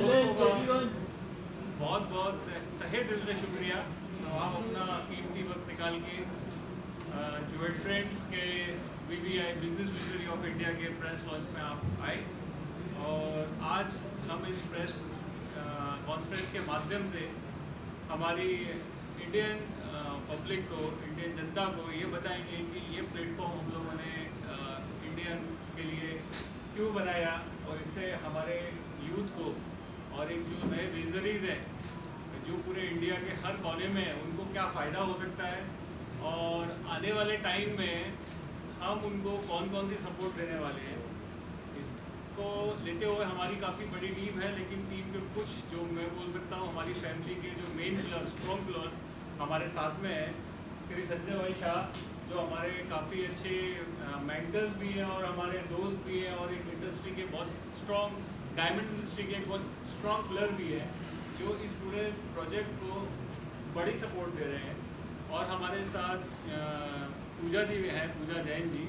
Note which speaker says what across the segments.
Speaker 1: दोस्तों का बहुत बहुत तहे दिल से शुक्रिया। आप अपना कीमती वक्त निकाल के ज्वेल ट्रेंड्स के BVI business visionary of India के प्रेस लॉन्च में आप आए और आज हम इस प्रेस कॉन्फ्रेंस के माध्यम से हमारी इंडियन पब्लिक को, इंडियन जनता को ये बताएंगे कि ये प्लेटफॉर्म हम लोगों ने इंडियंस के लिए क्यों बनाया और इससे हमारे यूथ को और एक जो नए विजनरीज हैं जो पूरे इंडिया के हर कोने में हैं उनको क्या फ़ायदा हो सकता है और आने वाले टाइम में हम उनको कौन कौन सी सपोर्ट देने वाले हैं। इसको लेते हुए हमारी काफ़ी बड़ी टीम है, लेकिन टीम के कुछ जो मैं बोल सकता हूँ हमारी फैमिली के जो मेन पिलर्स, स्ट्रॉन्ग पिलर्स हमारे साथ में है। श्री संजय भाई शाह जो हमारे काफ़ी अच्छे मेंटर्स भी हैं और हमारे दोस्त भी हैं और एक इंडस्ट्री के बहुत स्ट्रॉन्ग, डायमंड इंडस्ट्री के एक बहुत स्ट्रॉन्ग पिलर भी है जो इस पूरे प्रोजेक्ट को बड़ी सपोर्ट दे रहे हैं। और हमारे साथ पूजा जी हैं, पूजा जैन जी,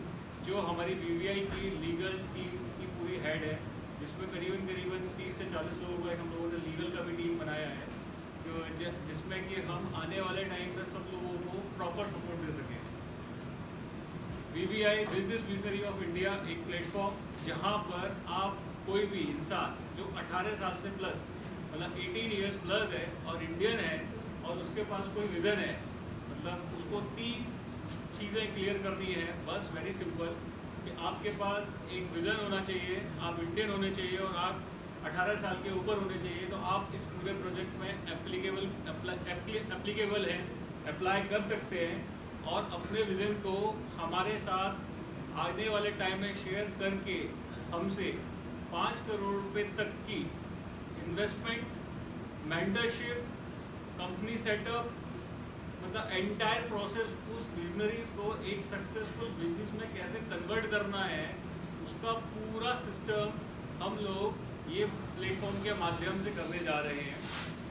Speaker 1: जो हमारी BVI की लीगल टीम की पूरी हेड है, जिसमें करीबन 30 से 40 लोगों का हम लोगों ने लीगल का भी टीम बनाया है जिसमें कि हम आने वाले टाइम में सब लोगों को प्रॉपर सपोर्ट दे सकें। BVI business visionary of India एक प्लेटफॉर्म जहां पर आप कोई भी इंसान जो 18 साल से प्लस, मतलब 18 ईयर्स प्लस है और इंडियन है और उसके पास कोई विज़न है, मतलब उसको 3 चीज़ें क्लियर करनी है, बस वेरी सिंपल, कि आपके पास एक विज़न होना चाहिए, आप इंडियन होने चाहिए और आप 18 साल के ऊपर होने चाहिए, तो आप इस पूरे प्रोजेक्ट में एप्लीकेबल हैं, अप्लाई कर सकते हैं और अपने विज़न को हमारे साथ आने वाले टाइम में शेयर करके हमसे 5 करोड़ रुपए तक की इन्वेस्टमेंट, मेंटरशिप, कंपनी सेटअप, मतलब एंटायर प्रोसेस उस बिजनरीज को एक सक्सेसफुल बिजनेस में कैसे कन्वर्ट करना है, उसका पूरा सिस्टम हम लोग ये प्लेटफॉर्म के माध्यम से करने जा रहे हैं।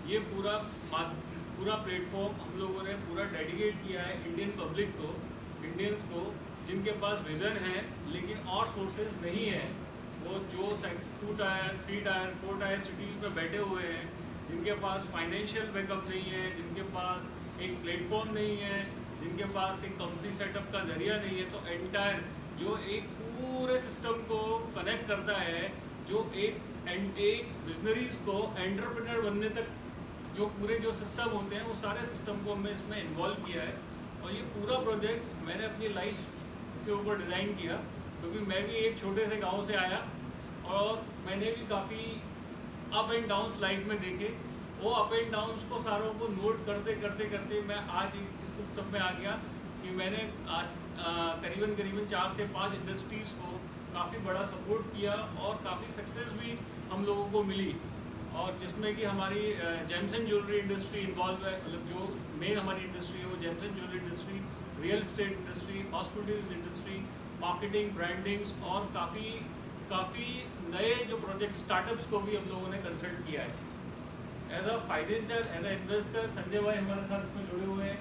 Speaker 1: ये पूरा प्लेटफॉर्म हम लोगों ने पूरा डेडिकेट किया है इंडियन पब्लिक को, इंडियंस को जिनके पास विज़न है लेकिन और सोर्सेज नहीं है, वो जो 2 टायर, 3 टायर, 4 टायर सिटीज़ में बैठे हुए हैं, जिनके पास फाइनेंशियल बैकअप नहीं है, जिनके पास एक प्लेटफॉर्म नहीं है, जिनके पास एक कंपनी सेटअप का जरिया नहीं है, तो एंटायर जो एक पूरे सिस्टम को कनेक्ट करता है, जो एक विजनरीज को एंटरप्रेन्योर बनने तक जो पूरे जो सिस्टम होते हैं वो सारे सिस्टम को हमने इसमें इन्वॉल्व किया है। और ये पूरा प्रोजेक्ट मैंने अपनी लाइफ के ऊपर डिज़ाइन किया, क्योंकि मैं भी एक छोटे से गांव से आया और मैंने भी काफ़ी अप एंड डाउन्स लाइफ में देखे। वो अप एंड डाउन्स को सारों को नोट करते करते करते मैं आज इस सिस्टम में आ गया कि मैंने आज करीबन 4 से 5 इंडस्ट्रीज़ को काफ़ी बड़ा सपोर्ट किया और काफ़ी सक्सेस भी हम लोगों को मिली, और जिसमें कि हमारी James and jewellery industry involve है, मतलब जो मेन हमारी इंडस्ट्री है वो James and jewellery industry, real estate industry, hospital industry, marketing, brandings और काफ़ी नए जो प्रोजेक्ट स्टार्टअप्स को भी हम लोगों ने कंसल्ट किया है। As a financer, as a investor Sanjay भाई हमारे साथ इसमें जुड़े हुए हैं,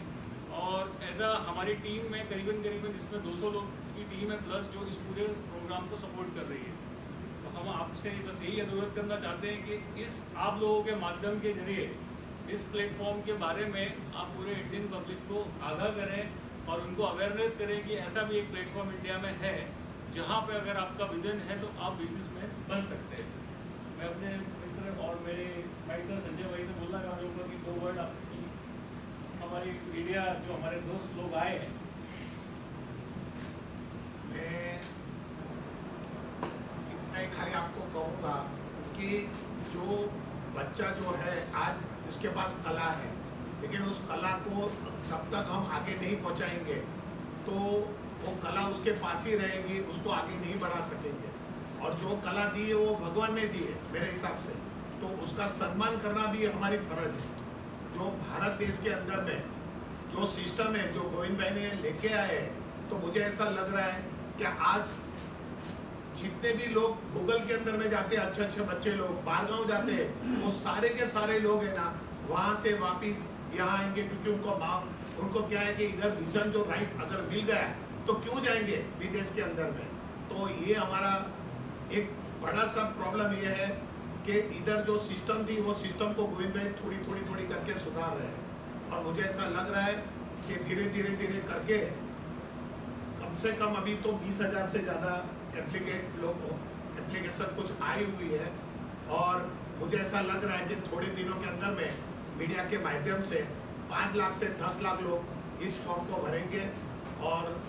Speaker 1: और ऐसा हमारी टीम में करीबन इसमें 200 लोग की टीम है प्लस, जो इस पूरे प्रोग्राम को सपोर्ट कर रही है। तो हम आपसे बस यही अनुरोध करना चाहते हैं कि इस आप लोगों के माध्यम के जरिए इस प्लेटफॉर्म के बारे में आप पूरे इंडियन पब्लिक को आगाह करें और उनको अवेयरनेस करें कि ऐसा भी एक प्लेटफॉर्म इंडिया में है जहाँ पे अगर आपका विज़न है तो आप बिजनेसमैन बन सकते हैं। मैं अपने मित्र और मेरे मेंटर संजय भाई से बोलना चाहूँगा कि 2 वर्ड आप प्लीज़ हमारी मीडिया जो हमारे दोस्त लोग आए हैं।
Speaker 2: मैं इतना ही खाली आपको कहूँगा कि जो बच्चा जो है आज उसके पास कला है, लेकिन उस कला को जब तक हम आगे नहीं पहुँचाएंगे तो वो कला उसके पास ही रहेगी, उसको आगे नहीं बढ़ा सकेंगे। और जो कला दी है वो भगवान ने दी है मेरे हिसाब से, तो उसका सम्मान करना भी हमारी फर्ज है। जो भारत देश के अंदर में जो सिस्टम है, जो गोविंद भाई ने लेके आए हैं, तो मुझे ऐसा लग रहा है कि आज जितने भी लोग गूगल के अंदर में जाते हैं, अच्छे अच्छे बच्चे लोग बाहर गाँव जाते हैं, वो सारे के सारे लोग हैं ना वहाँ से वापिस यहाँ आएंगे, क्योंकि उनको क्या है कि इधर विजन जो राइट अगर मिल गया तो क्यों जाएंगे विदेश के अंदर में। तो ये हमारा एक बड़ा सा प्रॉब्लम ये है कि इधर जो सिस्टम थी वो सिस्टम को गोविंद भाई थोड़ी करके सुधार रहे हैं। और मुझे ऐसा लग रहा है कि धीरे करके कम से कम अभी तो 20,000 से ज़्यादा एप्लीकेशन कुछ आई हुई है। और मुझे ऐसा लग रहा है कि थोड़े दिनों के अंदर में मीडिया के माध्यम से 5 लाख से 10 लाख लोग इस फॉर्म को भरेंगे। और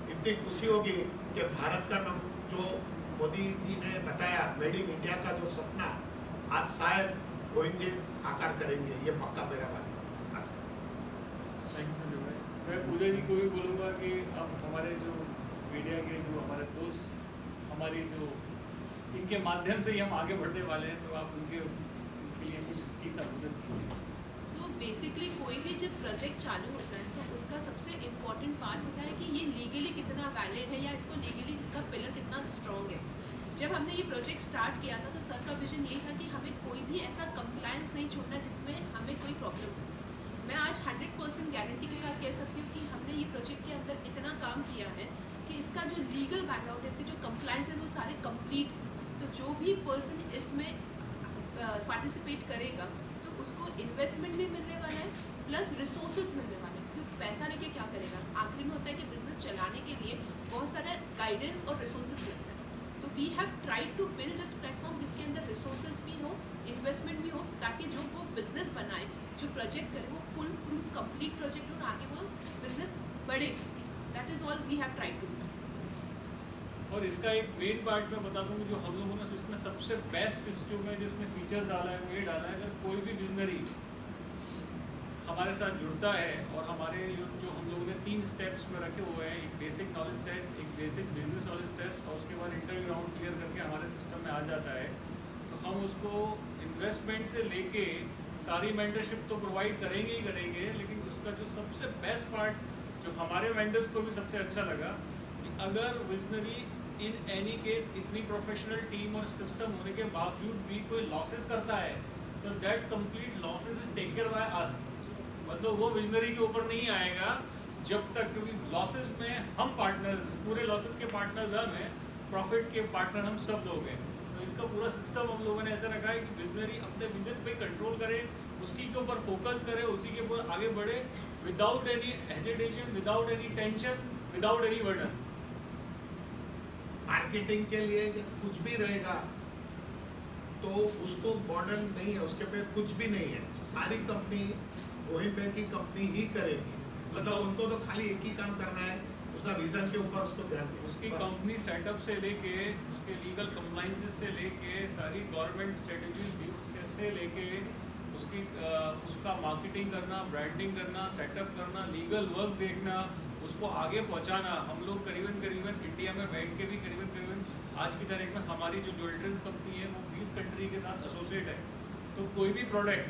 Speaker 2: इतनी खुशी होगी कि भारत का नाम जो मोदी जी ने बताया मेड इन इंडिया का जो सपना आज शायद गोविंद जी साकार करेंगे, ये पक्का मेरा बात है आपसे।
Speaker 1: थैंक यू संजय भाई। मैं पूजा जी को भी बोलूँगा कि अब हमारे जो मीडिया के जो हमारे दोस्त हमारी जो इनके माध्यम से ही हम आगे बढ़ने वाले हैं, तो आप उनके लिए कुछ चीज़ अवगत कीजिए।
Speaker 3: सो बेसिकली कोई भी जब प्रोजेक्ट चालू होता है तो उसका सबसे इम्पॉर्टेंट पार्ट होता है कि ये लीगली कितना वैलिड है या इसको लीगली इसका पिलर कितना स्ट्रॉन्ग है। जब हमने ये प्रोजेक्ट स्टार्ट किया था तो सर का विजन यही था कि हमें कोई भी ऐसा कंप्लायंस नहीं छोड़ना जिसमें हमें कोई प्रॉब्लम हो। मैं आज 100% गारंटी के साथ कह सकती हूँ कि हमने ये प्रोजेक्ट के अंदर इतना काम किया है कि इसका जो लीगल बैकग्राउंड है, इसके जो कंप्लायंस है वो सारे कंप्लीट हैं। तो जो भी पर्सन इसमें पार्टिसिपेट करेगा तो उसको इन्वेस्टमेंट भी मिलने वाला है प्लस रिसोर्सेज मिलने वाले हैं। क्योंकि पैसा लेके क्या करेगा, आखिरी में होता है कि बिजनेस चलाने के लिए बहुत सारा गाइडेंस और रिसोर्सेज लगता है। तो we have tried to build this platform जिसके अंदर रिसोर्सेज भी हो, इन्वेस्टमेंट भी हो, ताकि जो वो बिजनेस बनाए, जो प्रोजेक्ट करे वो फुल प्रूफ कंप्लीट प्रोजेक्ट हो और आगे वो बिजनेस बढ़े। That is all we have tried to do.
Speaker 1: और इसका एक मेन पार्ट मैं बता दूँ, जो हम लोगों ने इसमें सबसे बेस्ट में जिसमें फीचर्स डाला है वो ये डाला है, अगर कोई भी विजनरी हमारे साथ जुड़ता है और हमारे जो हम लोगों ने 3 स्टेप्स में रखे हुए हैं, एक बेसिक नॉलेज टेस्ट, एक बेसिक बिजनेस नॉलेज टेस्ट और उसके बाद इंटरव्यू राउंड क्लियर करके हमारे सिस्टम में आ जाता है, तो हम उसको इन्वेस्टमेंट से लेके सारी मेंटरशिप तो प्रोवाइड करेंगे ही करेंगे। लेकिन उसका जो सबसे बेस्ट पार्ट जो हमारे वेंडर्स को भी सबसे अच्छा लगा कि अगर विजनरी इन एनी केस इतनी प्रोफेशनल टीम और सिस्टम होने के बावजूद भी कोई लॉसेस करता है तो that complete losses is take care by us. मतलब वो विजनरी के ऊपर नहीं आएगा जब तक, क्योंकि लॉसेस में हम पार्टनर, पूरे लॉसेस के पार्टनर हम हैं, प्रॉफिट के पार्टनर हम सब लोग हैं। तो इसका पूरा सिस्टम हम लोगों ने ऐसा रखा है कि विजनरी अपने विजन पे कंट्रोल करे, उसकी के ऊपर फोकस करे, उसी के ऊपर आगे बढ़े without any hesitation, without any tension, without any burden.
Speaker 2: Marketing के लिए कुछ भी रहेगा तो उसको बर्डन नहीं है, उसके पे कुछ भी नहीं है। सारी कंपनी गोविंद भाई की कंपनी ही करेगी। मतलब उनको तो खाली एक ही काम करना है, उसका विजन के ऊपर उसको ध्यान दें।
Speaker 1: उसकी कंपनी सेटअप से लेके उसके लीगल कंप्लाइंसेस से लेके सारी गवर्नमेंट स्ट्रेटजीज से लेके उसकी उसका मार्केटिंग करना, ब्रांडिंग करना, सेटअप करना, लीगल वर्क देखना, उसको आगे पहुंचाना। हम लोग करीबन इंडिया में बैठ के भी करीबन आज की तारीख में हमारी जो ज्वेलरीज कंपनी है वो 20 कंट्री के साथ एसोसिएट है। तो कोई भी प्रोडक्ट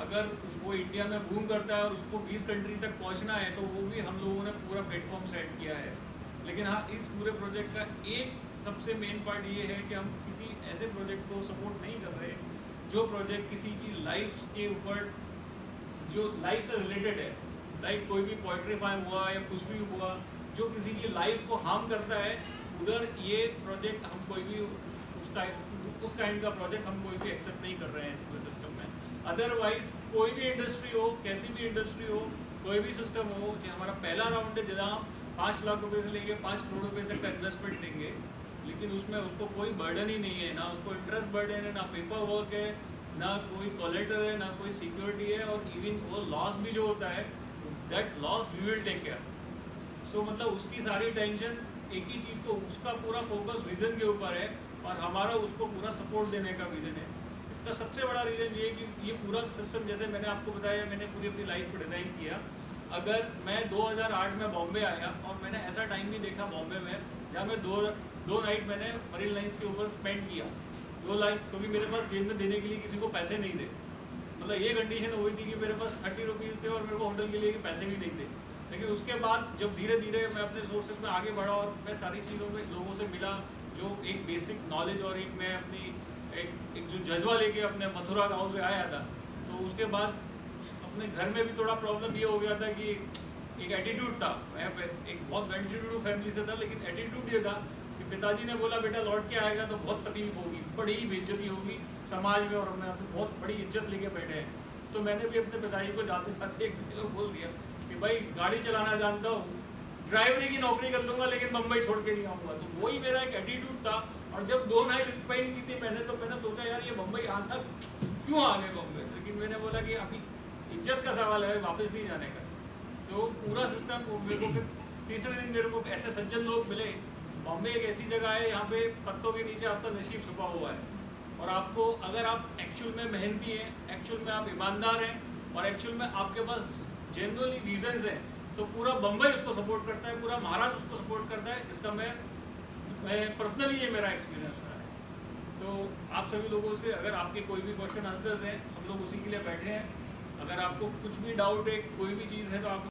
Speaker 1: अगर वो इंडिया में बूम करता है और उसको 20 कंट्री तक पहुंचना है तो वो भी हम लोगों ने पूरा प्लेटफॉर्म सेट किया है। लेकिन हाँ, इस पूरे प्रोजेक्ट का एक सबसे मेन पार्ट ये है कि हम किसी ऐसे प्रोजेक्ट को सपोर्ट नहीं कर रहे जो प्रोजेक्ट किसी की लाइफ के ऊपर, जो लाइफ से रिलेटेड है, लाइक कोई भी पोइट्री फार्म हुआ या कुछ भी हुआ जो किसी की लाइफ को हार्म करता है, उधर ये प्रोजेक्ट हम कोई भी उस काइंड का प्रोजेक्ट हम कोई भी एक्सेप्ट नहीं कर रहे हैं इस पूरे सिस्टम में। अदरवाइज कोई भी इंडस्ट्री हो, कैसी भी इंडस्ट्री हो, कोई भी सिस्टम हो, जो हमारा पहला राउंड है जहाँ 5 लाख रुपए से लेके 5 करोड़ रुपए तक का इन्वेस्टमेंट लेंगे, लेकिन उसमें उसको कोई बर्डन ही नहीं है, ना उसको इंटरेस्ट बर्डन है, ना पेपर वर्क है, ना कोई कोलेटर है, ना कोई सिक्योरिटी है, और इवन वो लॉस भी जो होता है that loss we will take care. So मतलब उसकी सारी टेंशन एक ही चीज़ को, उसका पूरा फोकस विजन के ऊपर है और हमारा उसको पूरा सपोर्ट देने का विजन है। इसका सबसे बड़ा रीज़न ये कि ये पूरा सिस्टम, जैसे मैंने आपको बताया, मैंने पूरी अपनी लाइफ को डिज़ाइन किया। अगर मैं 2008 में बॉम्बे आया और मैंने ऐसा टाइम भी देखा बॉम्बे में जहाँ मैं दो नाइट मैंने मरीन लाइन्स के ऊपर स्पेंड किया, 2 लाख, क्योंकि मेरे पास जेब में देने के लिए किसी को पैसे नहीं थे। मतलब ये कंडीशन हुई थी कि मेरे पास 30 रुपीज़ थे और मेरे को होटल के लिए पैसे भी नहीं थे। लेकिन उसके बाद जब धीरे धीरे मैं अपने सोर्सेज में आगे बढ़ा और मैं सारी चीज़ों में लोगों से मिला, जो एक बेसिक नॉलेज और एक मैं अपनी एक जो जज्बा लेके अपने मथुरा गांव से आया था, तो उसके बाद अपने घर में भी थोड़ा प्रॉब्लम ये हो गया था कि एक एटीट्यूड था। मैं एक बहुत वेल टू डू फैमिली से था, लेकिन एटीट्यूड ये था कि पिताजी ने बोला बेटा लौट के आएगा तो बहुत तकलीफ होगी, बड़ी बेइज्जती होगी समाज में, और हमें बहुत बड़ी इज्जत लेके बैठे हैं। तो मैंने भी अपने पिताजी को जाते जाते एक लोग बोल दिया कि भाई गाड़ी चलाना जानता हूँ, ड्राइवरी की नौकरी कर लूँगा, लेकिन मुंबई छोड़ के नहीं आऊँगा। तो वही मेरा एक एटीट्यूड था। और जब 2 नाइट स्पेंड की थी मैंने, तो मैंने सोचा यार ये मुंबई आना क्यों आ गए बॉम्बे, लेकिन मैंने बोला कि अभी इज्जत का सवाल है, वापस नहीं जाने का। तो पूरा सिस्टम मेरे को, फिर तीसरे दिन मेरे को ऐसे सज्जन लोग मिले। बॉम्बे एक ऐसी जगह है, यहाँ पे पत्तों के नीचे आपका नसीब छुपा हुआ है, और आपको अगर आप एक्चुअल में मेहनती हैं, एक्चुअल में आप ईमानदार हैं, और एक्चुअल में आपके पास जेन्युइनली रीजंस हैं, तो पूरा बम्बई उसको सपोर्ट करता है, पूरा महाराष्ट्र उसको सपोर्ट करता है। इसका मैं पर्सनली ये मेरा एक्सपीरियंस रहा है। तो आप सभी लोगों से अगर आपके कोई भी क्वेश्चन आंसर्स हैं, हम लोग उसी के लिए बैठे हैं। अगर आपको कुछ भी डाउट है, कोई भी चीज़ है, तो आप